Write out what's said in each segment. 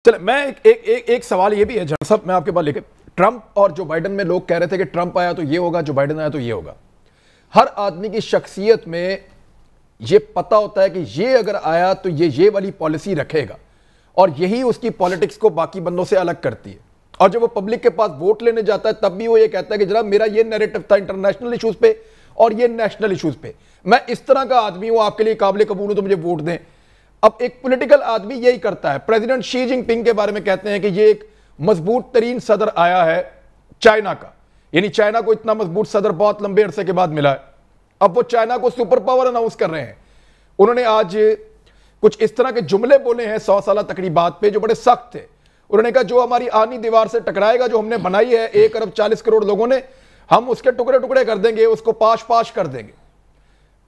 چلے میں ایک سوال یہ بھی ہے جنرل صاحب، میں آپ کے پاس لے کے ٹرمپ اور جو بائیڈن میں لوگ کہہ رہے تھے کہ ٹرمپ آیا تو یہ ہوگا، جو بائیڈن آیا تو یہ ہوگا. ہر آدمی کی شخصیت میں یہ پتہ ہوتا ہے کہ یہ اگر آیا تو یہ والی پالیسی رکھے گا، اور یہی اس کی پالیٹکس کو باقی بندوں سے الگ کرتی ہے. اور جب وہ پبلک کے پاس ووٹ لینے جاتا ہے تب بھی وہ یہ کہتا ہے کہ جناب میرا یہ نیریٹو تھا انٹرنیشنل ایشوز پہ اور یہ نیشنل ایشوز پہ، میں اس طرح کا آدمی ہوں، آپ کے لیے قابل قبول ہوں تو مجھے ووٹ دیں. اب ایک پولیٹیکل آدمی یہی کرتا ہے. پریزیڈنٹ شی جن پنگ کے بارے میں کہتے ہیں کہ یہ ایک مضبوط ترین صدر آیا ہے چائنا کا، یعنی چائنا کو اتنا مضبوط صدر بہت لمبے عرصے کے بعد ملا ہے. اب وہ چائنا کو سپر پاور اناؤنس کر رہے ہیں. انہوں نے آج کچھ اس طرح کے جملے بولے ہیں 100 سالہ تقریبات پہ جو بڑے سخت تھے. انہوں نے کہا جو ہماری آنی دیوار سے ٹکرائے گا، جو ہم نے بنائی ہے 1 ارب 40 کروڑ لوگوں نے، ہم اس کے ٹکڑے ٹکڑے کر دیں گے، اس کو پاش پاش کر دیں گے.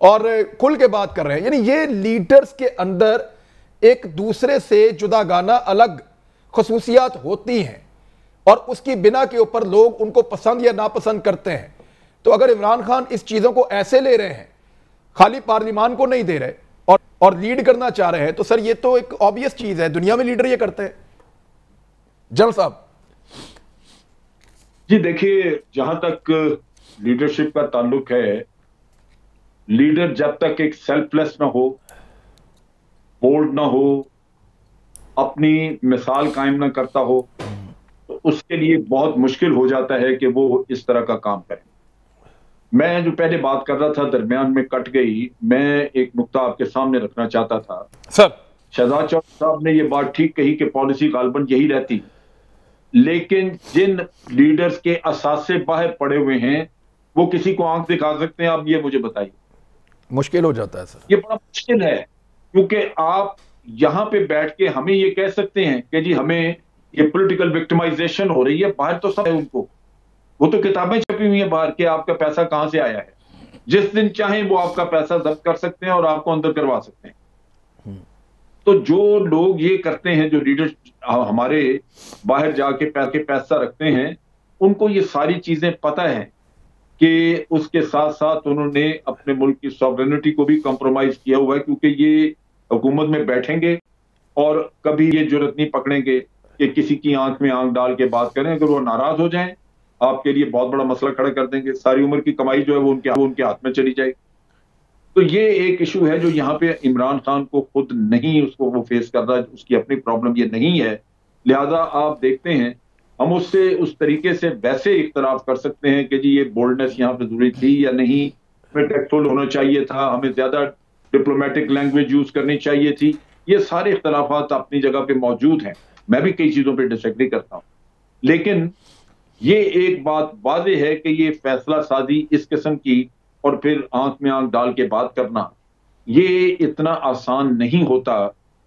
اور کھل کے بات کر رہے ہیں. یعنی یہ لیڈرز کے اندر ایک دوسرے سے جداگانہ الگ خصوصیات ہوتی ہیں، اور اس کی بنا کے اوپر لوگ ان کو پسند یا ناپسند کرتے ہیں. تو اگر عمران خان اس چیزوں کو ایسے لے رہے ہیں، خالی پارلیمان کو نہیں دے رہے اور لیڈ کرنا چاہ رہے ہیں، تو سر یہ تو ایک آبویس چیز ہے، دنیا میں لیڈر یہ کرتے ہیں. جنرل صاحب جی دیکھیے، جہاں تک لیڈرشپ کا تعلق ہے، لیڈر جب تک ایک سیلف لیس نہ ہو، بولڈ نہ ہو، اپنی مثال قائم نہ کرتا ہو، تو اس کے لیے بہت مشکل ہو جاتا ہے کہ وہ اس طرح کا کام کرے. میں جو پہلے بات کر رہا تھا درمیان میں کٹ گئی، میں ایک نقطہ آپ کے سامنے رکھنا چاہتا تھا. سر شہزاد چودھری صاحب نے یہ بات ٹھیک کہی کہ پالیسی غالباً یہی رہتی، لیکن جن لیڈرز کے اثاثے باہر پڑے ہوئے ہیں وہ کسی کو آنکھ دکھا سکتے ہیں؟ آپ یہ مجھے بتائیے. مشکل ہو جاتا ہے سر. یہ بڑا مشکل ہے، کیونکہ آپ یہاں پہ بیٹھ کے ہمیں یہ کہہ سکتے ہیں کہ جی ہمیں یہ پولیٹیکل وکٹمائزیشن ہو رہی ہے. باہر تو سب ہے، ان کو وہ تو کتابیں چھپی ہوئی ہیں باہر کہ آپ کا پیسہ کہاں سے آیا ہے. جس دن چاہیں وہ آپ کا پیسہ ضبط کر سکتے ہیں اور آپ کو اندر کروا سکتے ہیں. تو جو لوگ یہ کرتے ہیں، جو لیڈر ہمارے باہر جا کے پیسہ رکھتے ہیں، ان کو یہ ساری چیزیں پتہ ہیں کہ اس کے ساتھ ساتھ انہوں نے اپنے ملک کی سوورنٹی کو بھی کمپرومائز کیا ہوا ہے، کیونکہ یہ حکومت میں بیٹھیں گے اور کبھی یہ جرات نہیں پکڑیں گے کہ کسی کی آنکھ میں آنکھ ڈال کے بات کریں. اگر وہ ناراض ہو جائیں آپ کے لیے بہت بڑا مسئلہ کھڑا کر دیں گے. ساری عمر کی کمائی جو ہے وہ ان کے ہاتھ میں چلی جائے گی. تو یہ ایک ایشو ہے جو یہاں پہ عمران خان کو خود نہیں اس کو وہ فیس کر رہا ہے. اس کی اپنی پرابلم یہ نہیں ہے. لہذا آپ دیکھتے ہیں ہم اس سے اس طریقے سے ویسے اختلاف کر سکتے ہیں کہ جی یہ بولڈنس یہاں پہ ضروری تھی یا نہیں، ہمیں ٹیکٹفل ہونا چاہیے تھا، ہمیں زیادہ ڈپلومیٹک لینگویج یوز کرنی چاہیے تھی. یہ سارے اختلافات اپنی جگہ پہ موجود ہیں. میں بھی کئی چیزوں پہ ڈس ایگری کرتا ہوں، لیکن یہ ایک بات واضح ہے کہ یہ فیصلہ سازی اس قسم کی اور پھر آنکھ میں آنکھ ڈال کے بات کرنا یہ اتنا آسان نہیں ہوتا،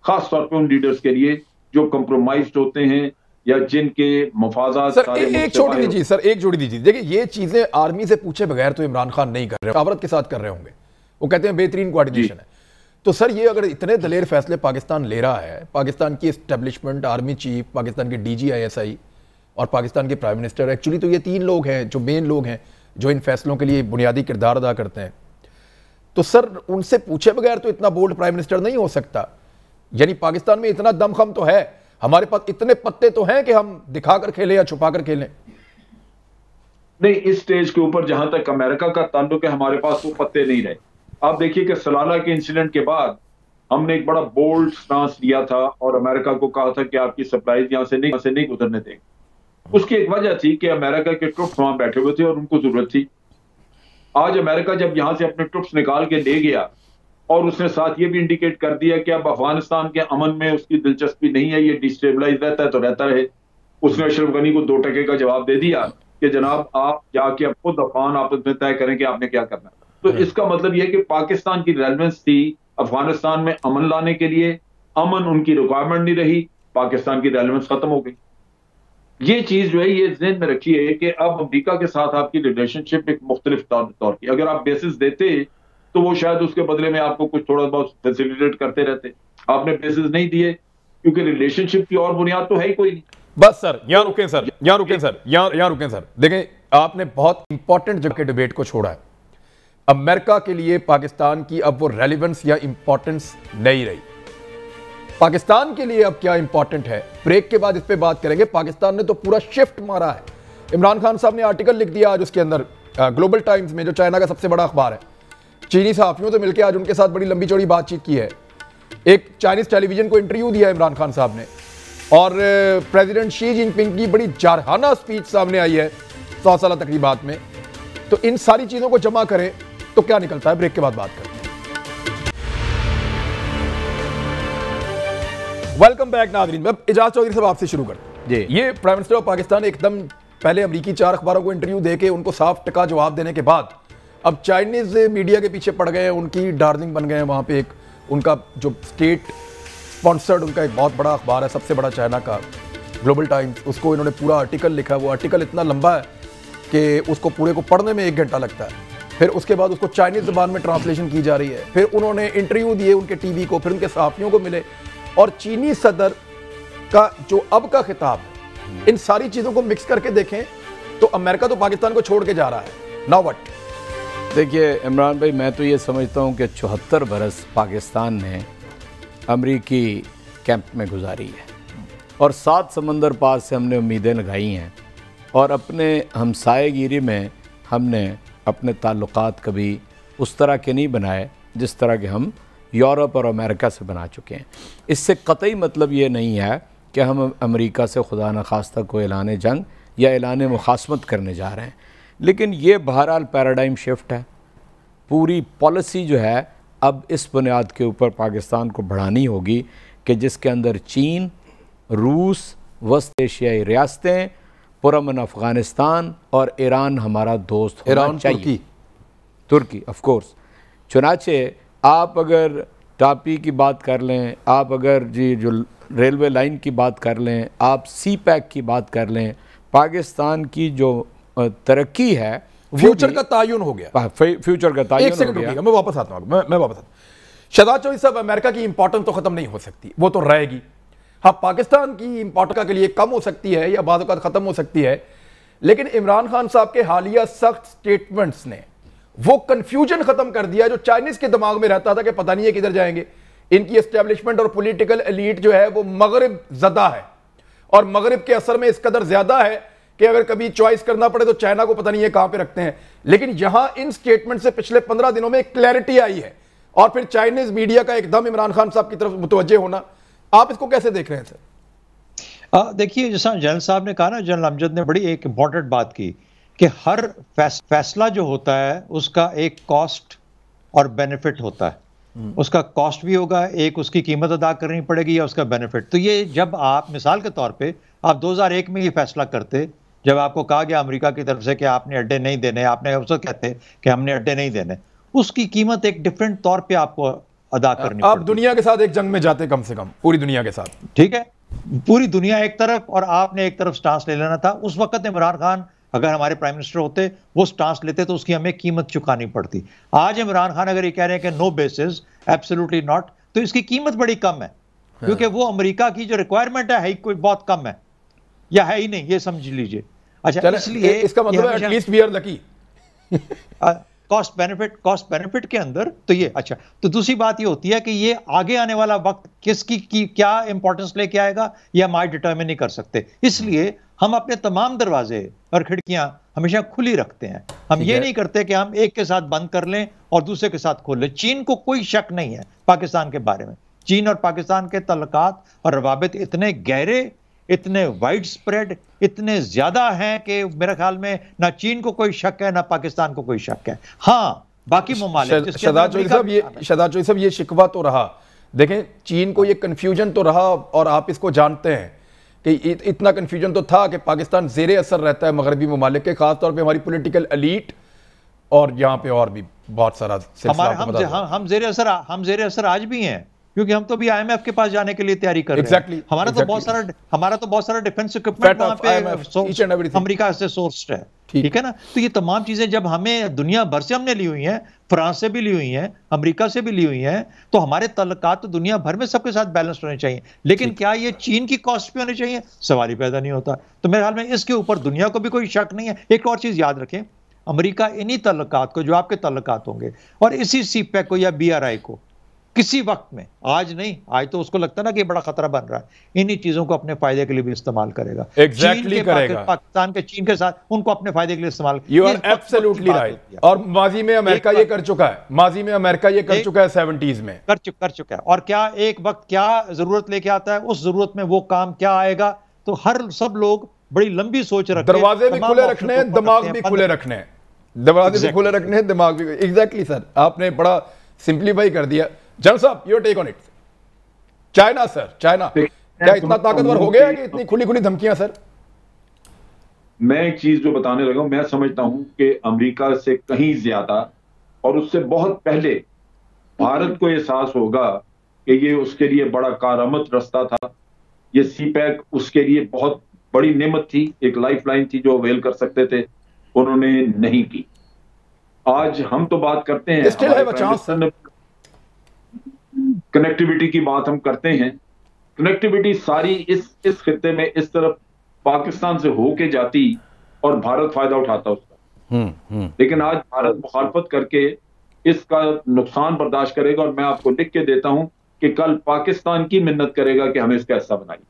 خاص طور پہ ان لیڈرز کے لیے جو کمپرومائزڈ ہوتے ہیں یا جن کے مفادات سر ایک چھوڑی دیجیے. سر ایک جوڑی دیجیے. دیکھیں یہ چیزیں آرمی سے پوچھے بغیر تو عمران خان نہیں کر رہے، مشاورت کے ساتھ کر رہے ہوں گے. وہ کہتے ہیں بہترین کوارڈینیشن ہے. تو سر یہ اگر اتنے دلیر فیصلے پاکستان لے رہا ہے، پاکستان کی اسٹیبلشمنٹ، آرمی چیف، پاکستان کے ڈی جی ISI اور پاکستان کے پرائم منسٹر، ایکچولی تو یہ 3 لوگ ہیں جو مین لوگ ہیں جو ان فیصلوں کے لیے بنیادی کردار ادا کرتے ہیں. تو سر ان سے پوچھے بغیر تو اتنا بولڈ پرائم منسٹر نہیں ہو سکتا. یعنی پاکستان میں اتنا دم خم تو ہے، ہمارے پاس اتنے پتے تو ہیں کہ ہم دکھا کر کھیلیں یا چھپا کر کھیلیں. نہیں، اس سٹیج کے اوپر جہاں تک امریکہ کا تعلق ہے ہمارے پاس وہ پتے نہیں رہے. آپ دیکھیے کہ سلالہ کے انسیڈنٹ کے بعد ہم نے ایک بڑا بولڈ سٹانس لیا تھا اور امریکہ کو کہا تھا کہ آپ کی سپلائیز یہاں سے نہیں گزرنے دیں. اس کی ایک وجہ تھی کہ امریکہ کے ٹروپس وہاں بیٹھے ہوئے تھے اور ان کو ضرورت تھی. آج امریکہ جب یہاں سے اپنے ٹروپس نکال کے لے گیا اور اس نے ساتھ یہ بھی انڈیکیٹ کر دیا کہ اب افغانستان کے امن میں اس کی دلچسپی نہیں ہے، یہ ڈیسٹیبلائز رہتا ہے تو رہتا رہے. اس نے اشرف غنی کو 2 ٹکے کا جواب دے دیا کہ جناب آپ جا کے اب خود افغان آپس میں طے کریں کہ آپ نے کیا کرنا. تو اس کا مطلب یہ کہ پاکستان کی ریلیونس تھی افغانستان میں امن لانے کے لیے، امن ان کی ریکوائرمنٹ نہیں رہی، پاکستان کی ریلیونس ختم ہو گئی. یہ چیز جو ہے یہ ذہن میں رکھیے کہ اب امریکہ کے ساتھ آپ کی ریلیشن شپ ایک مختلف طور کی، اگر آپ بیسز دیتے تو وہ شاید اس کے بدلے میں آپ کو کچھ تھوڑا بہت فیسیلیٹیٹ کرتے رہتے. آپ نے بیسز نہیں دیے کیونکہ ریلیشن شپ کی اور بنیاد تو ہے ہی کوئی نہیں. بس سر یہاں رکیں سر. دیکھیں آپ نے بہت امپورٹنٹ جگہ کے ڈیبیٹ کو چھوڑا ہے. امریکہ کے لیے پاکستان کی اب وہ ریلیونس یا امپورٹنس نہیں رہی. پاکستان کے لیے اب کیا امپورٹنٹ ہے، بریک کے بعد اس پہ بات کریں گے۔ پاکستان نے تو پورا شفٹ مارا ہے۔ عمران خان صاحب نے آرٹیکل لکھ دیا آج اس کے اندر گلوبل ٹائمز میں، جو چائنا کا سب سے بڑا اخبار ہے، چینی صحافیوں سے مل کے آج ان کے ساتھ بڑی لمبی چوڑی بات چیت کی ہے۔ ایک چائنیز ٹیلی ویژن کو انٹرویو دیا عمران خان صاحب نے، اور پریزیڈنٹ شی جن پنگ کی بڑی جارحانہ سپیچ سامنے آئی ہے 100 سالہ تقریبات میں۔ تو ان ساری چیزوں کو جمع کریں تو کیا نکلتا ہے، بریک کے بعد بات کریں۔ ویلکم بیک ناظرین، میں اجاز چودھری صاحب آپ سے شروع کرتا ہوں۔ یہ پرائم منسٹر آف پاکستان ایک دم پہلے امریکی 4 اخباروں کو انٹرویو دے کے ان کو صاف ٹکا جواب دینے کے بعد اب چائنیز میڈیا کے پیچھے پڑ گئے ہیں، ان کی ڈارلنگ بن گئے ہیں۔ وہاں پہ ایک ان کا جو اسٹیٹ اسپانسرڈ ان کا ایک بہت بڑا اخبار ہے، سب سے بڑا چائنا کا، گلوبل ٹائمز، اس کو انہوں نے پورا آرٹیکل لکھا۔ وہ آرٹیکل اتنا لمبا ہے کہ اس کو پورے کو پڑھنے میں 1 گھنٹہ لگتا ہے، پھر اس کے بعد اس کو چائنیز زبان میں ٹرانسلیشن کی جا رہی ہے، پھر انہوں نے انٹرویو دیے ان کے ٹی وی کو، پھر ان کے صحافیوں کو ملے، اور چینی صدر کا جو اب کا خطاب ہے، ان ساری چیزوں کو مکس کر کے دیکھیں تو امریکہ تو پاکستان کو چھوڑ کے جا رہا ہے۔ Now what? دیکھیے عمران بھائی، میں تو یہ سمجھتا ہوں کہ 74 برس پاکستان نے امریکی کیمپ میں گزاری ہے، اور 7 سمندر پار سے ہم نے امیدیں لگائی ہیں، اور اپنے ہمسائے گیری میں ہم نے اپنے تعلقات کبھی اس طرح کے نہیں بنائے جس طرح کہ ہم یورپ اور امریکہ سے بنا چکے ہیں۔ اس سے قطعی مطلب یہ نہیں ہے کہ ہم امریکہ سے خدا نخواستہ کو اعلان جنگ یا اعلان مخاصمت کرنے جا رہے ہیں، لیکن یہ بہرحال پیراڈائم شفٹ ہے۔ پوری پالیسی جو ہے اب اس بنیاد کے اوپر پاکستان کو بڑھانی ہوگی کہ جس کے اندر چین، روس، وسط ایشیائی ریاستیں، پرامن افغانستان اور ایران ہمارا دوست ہونا چاہیے۔ ترکی آف کورس۔ چنانچہ آپ اگر ٹاپی کی بات کر لیں، آپ اگر جو ریلوے لائن کی بات کر لیں، آپ سی پیک کی بات کر لیں، پاکستان کی جو ترقی ہے، فیوچر کا تعین ہو گیا۔ فیوچر کا تعین ایک سیکنڈ رکیے گا، میں واپس آتا ہوں، میں واپس آتا ہوں۔ شہزاد چودھری صاحب، امریکہ کی امپورٹنس تو ختم نہیں ہو سکتی، وہ تو رہے گی۔ ہاں، پاکستان کی امپورٹنس کے لیے کم ہو سکتی ہے یا بعض اوقات ختم ہو سکتی ہے، لیکن عمران خان صاحب کے حالیہ سخت سٹیٹمنٹس نے وہ کنفیوژن ختم کر دیا جو چائنیز کے دماغ میں رہتا تھا کہ پتہ نہیں ہے کدھر جائیں گے۔ ان کی اسٹیبلشمنٹ اور پولیٹیکل ایلیٹ جو ہے وہ مغرب زدہ ہے، اور مغرب کے اثر میں اس قدر زیادہ ہے کہ اگر کبھی چوائس کرنا پڑے تو چائنا کو پتہ نہیں ہے کہاں پہ رکھتے ہیں۔ لیکن یہاں ان سٹیٹمنٹ سے پچھلے 15 دنوں میں ایک کلیئرٹی آئی ہے، اور پھر چائنیز میڈیا کا ایک دم عمران خان صاحب کی طرف متوجہ ہونا، آپ اس کو کیسے دیکھ رہے ہیں سر؟ دیکھیے، جیسا جنرل صاحب نے کہا نا، جنرل امجد نے بڑی ایک امپورٹنٹ بات کی کہ ہر فیصلہ جو ہوتا ہے اس کا ایک کاسٹ اور بینیفٹ ہوتا ہے۔ اس کا کاسٹ بھی ہوگا، ایک اس کی قیمت ادا کرنی پڑے گی، یا اس کا بینیفٹ۔ تو یہ جب آپ مثال کے طور پہ آپ 2001 میں یہ فیصلہ کرتے، جب آپ کو کہا گیا امریکہ کی طرف سے کہ آپ نے اڈے نہیں دینے، آپ نے اس کو کہتے کہ ہم نے اڈے نہیں دینے، اس کی قیمت ایک ڈیفرنٹ طور پہ آپ کو ادا کرنی پڑتی۔ آپ دنیا کے ساتھ ایک جنگ میں جاتے، کم سے کم پوری دنیا کے ساتھ، ٹھیک ہے، پوری دنیا ایک طرف اور آپ نے ایک طرف سٹانس لے لینا تھا۔ اس وقت عمران خان اگر ہمارے پرائم منسٹر ہوتے، وہ سٹانس لیتے تو اس کی ہمیں قیمت چکانی پڑتی۔ آج عمران خان اگر یہ کہہ رہے ہیں کہ نو بیسز، ایبسولوٹلی ناٹ، تو اس کی قیمت بڑی کم ہے، کیونکہ وہ امریکہ کی جو ریکوائرمنٹ ہے کوئی بہت کم ہے، یا ہے ہی نہیں، یہ سمجھ لیجئے۔ اچھا، اس لیے اس کا مطلب ہے at least we are lucky. Cost benefit کے اندر تو یہ اچھا۔ تو دوسری بات یہ ہوتی ہے کہ یہ آگے آنے والا وقت کس کی کیا امپورٹنس لے کے آئے گا، یہ ہم آج ڈٹرمن نہیں کر سکتے۔ اس لیے ہم اپنے تمام دروازے اور کھڑکیاں ہمیشہ کھلی رکھتے ہیں۔ ہم یہ نہیں کرتے کہ ہم ایک کے ساتھ بند کر لیں اور دوسرے کے ساتھ کھول لیں۔ چین کو کوئی شک نہیں ہے پاکستان کے بارے میں۔ چین اور پاکستان کے تعلقات اور روابط اتنے گہرے، اتنے وائڈ سپریڈ، اتنے زیادہ ہیں کہ میرے خیال میں نہ چین کو کوئی شک ہے نہ پاکستان کو کوئی شک ہے۔ ہاں، باقی ممالک، شہزاد چودھری صاحب، یہ شکوہ تو رہا، دیکھیں چین کو یہ کنفیوژن تو رہا، اور آپ اس کو جانتے ہیں کہ اتنا کنفیوژن تو تھا کہ پاکستان زیر اثر رہتا ہے مغربی ممالک کے، خاص طور پہ ہماری پولیٹیکل ایلیٹ، اور یہاں پہ اور بھی بہت سارا سلسلہ۔ ہم زیر اثر آج بھی ہیں، کیونکہ ہم تو بھی آئی ایم ایف کے پاس جانے کے لیے تیاری کر رہے ہیں۔ ہمارا تو بہت سارا ڈیفنس ایکوپمنٹ وہاں پہ امریکہ سے سورسڈ ہے، ٹھیک ہے نا۔ تو یہ تمام چیزیں جب ہمیں دنیا بھر سے ہم نے لی ہوئی ہیں، فرانس سے بھی لی ہوئی ہیں، امریکہ سے بھی لی ہوئی ہیں، تو ہمارے تعلقات تو دنیا بھر میں سب کے ساتھ بیلنسڈ ہونے چاہیے۔ لیکن کیا یہ چین کی کاسٹ پہ ہونے چاہیے؟ سوال ہی پیدا نہیں ہوتا۔ تو میرے خیال میں اس کے اوپر دنیا کو بھی کوئی شک نہیں ہے۔ ایک اور چیز یاد رکھیں، امریکہ انہی تعلقات کو، جو آپ کے تعلقات ہوں گے، اور اسی سی پیک کو یا بی آر آئی کو کسی وقت میں، آج نہیں، آج تو اس کو لگتا ہے نا کہ یہ بڑا خطرہ بن رہا ہے، انہی چیزوں کو اپنے فائدے کے لیے بھی استعمال کرے گا. Exactly کرے گا. پاکستان کے چین کے ساتھ ان کو اپنے فائدے کے لیے استعمال. You are absolutely right. اور ماضی میں امریکہ یہ کر چکا ہے، ماضی میں امریکہ یہ کر چکا ہے 70s میں. کر چکا ہے. اور کیا ایک وقت کیا ضرورت لے کے آتا ہے، اس ضرورت میں وہ کام کیا آئے گا، تو سب لوگ بڑی لمبی سوچ رکھیں. دروازے بھی کھلے رکھنے ہیں، دماغ بھی کھلے رکھنے ہیں. دروازے بھی کھلے رکھنے ہیں، دماغ بھی. ایگزیکٹلی سر، آپ نے بڑا سمپلیفائی کر دیا. جنرل صاحب، your take on it. China sir, China کیا اتنا طاقتور ہو گیا ہے کہ اتنی کھلی کھلی دھمکیاں سر؟ میں ایک چیز جو بتانے لگا ہوں، میں سمجھتا ہوں کہ امریکہ سے کہیں زیادہ اور اس سے بہت پہلے بھارت کو احساس ہوگا کہ یہ اس کے لیے بڑا کارآمد رستہ تھا. یہ سی پیک اس کے لیے بہت بڑی نعمت تھی، ایک لائف لائن تھی جو اویل کر سکتے تھے، انہوں نے نہیں کی. آج ہم تو بات کرتے ہیں کنیکٹیوٹی کی بات ہم کرتے ہیں. کنیکٹیوٹی ساری اس خطے میں اس طرف پاکستان سے ہو کے جاتی اور بھارت فائدہ اٹھاتا اس کا. لیکن آج بھارت مخالفت کر کے اس کا نقصان برداشت کرے گا، اور میں آپ کو لکھ کے دیتا ہوں کہ کل پاکستان کی منت کرے گا کہ ہمیں اس کا حصہ بنائیے.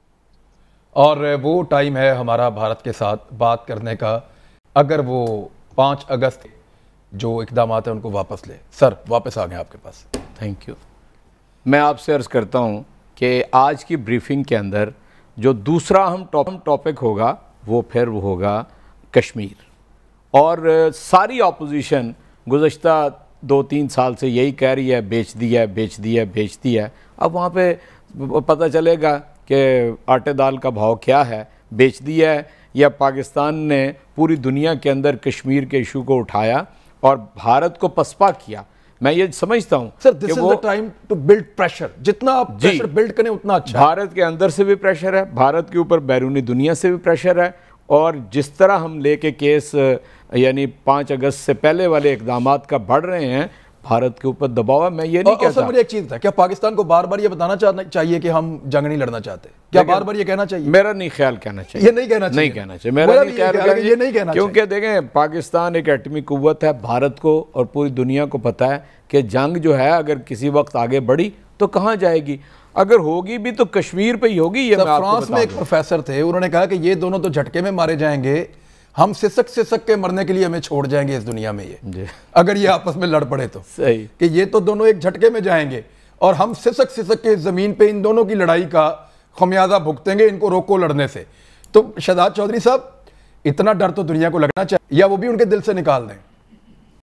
اور وہ ٹائم ہے ہمارا بھارت کے ساتھ بات کرنے کا، اگر وہ 5 اگست جو اقدامات ہیں ان کو واپس لے. سر واپس آ گئے آپ کے پاس. Thank you. میں آپ سے عرض کرتا ہوں کہ آج کی بریفنگ کے اندر جو دوسرا اہم ٹاپک ہوگا وہ پھر وہ ہوگا کشمیر. اور ساری اپوزیشن گزشتہ 2-3 سال سے یہی کہہ رہی ہے بیچ دی ہے. اب وہاں پہ پتہ چلے گا کہ آٹے دال کا بھاؤ کیا ہے، بیچ دیا ہے یا پاکستان نے پوری دنیا کے اندر کشمیر کے ایشو کو اٹھایا اور بھارت کو پسپا کیا. میں یہ سمجھتا ہوں sir this is the time to blood pressure. جتنا آپ پریشر بلڈ کریں اتنا اچھا. بھارت کے اندر سے بھی پریشر ہے، بھارت کے اوپر بیرونی دنیا سے بھی پریشر ہے. اور جس طرح ہم لے کے کیس یعنی 5 اگست سے پہلے والے اقدامات کا بڑھ رہے ہیں، بھارت کے اوپر دباؤ ہے. میں یہ نہیں کہتا. مجھے ایک چیز تھا، کیا پاکستان کو بار بار یہ بتانا چاہیے کہ ہم جنگ نہیں لڑنا چاہتے؟ کیا بار بار یہ کہنا چاہیے؟ میرا نہیں خیال کہنا چاہیے. یہ نہیں کہنا چاہیے. میرا نہیں خیال کیونکہ دیکھیں پاکستان ایک ایٹمی قوت ہے. بھارت کو اور پوری دنیا کو پتہ ہے کہ جنگ جو ہے اگر کسی وقت آگے بڑھی تو کہاں جائے گی. اگر ہوگی بھی تو کشمیر پہ ہی ہوگی. یہ فرانس میں ایک پروفیسر تھے، انہوں نے کہا کہ یہ دونوں تو جھٹکے میں مارے جائیں گے، ہم سسک کے مرنے کے لیے ہمیں چھوڑ جائیں گے اس دنیا میں یہ اگر یہ آپس میں لڑ پڑے تو. صحیح کہ یہ تو دونوں ایک جھٹکے میں جائیں گے اور ہم سسک کے زمین پہ ان دونوں کی لڑائی کا خمیازہ بھگتیں گے، ان کو روکو لڑنے سے. تو شہزاد چودھری صاحب اتنا ڈر تو دنیا کو لگنا چاہیے، یا وہ بھی ان کے دل سے نکال دیں؟